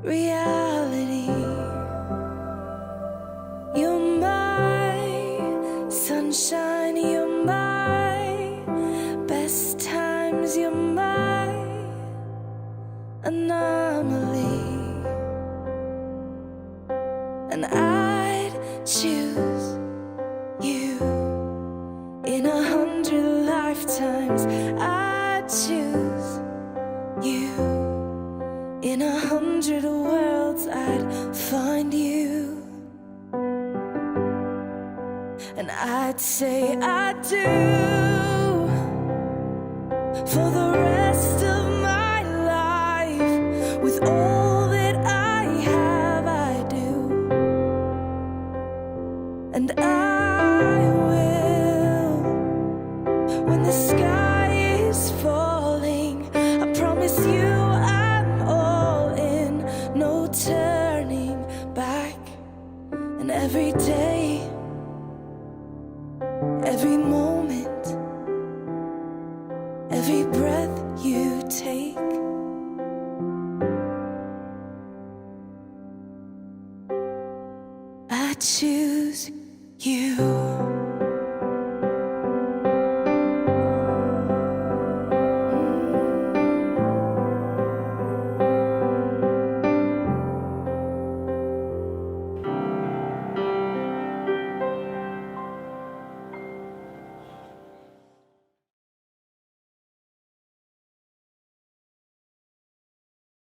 reality. You're my sunshine, you're my best times, you're my anomaly. And I'd choose you in 100 lifetimes. I'd choose you in 100 worlds. I'd find you, and I'd say I do for the rest of my life. With all that I have, I do, and I will when the sky is falling. I promise you I'm all in, no turning back. And every day, every moment, every breath you take, I choose you.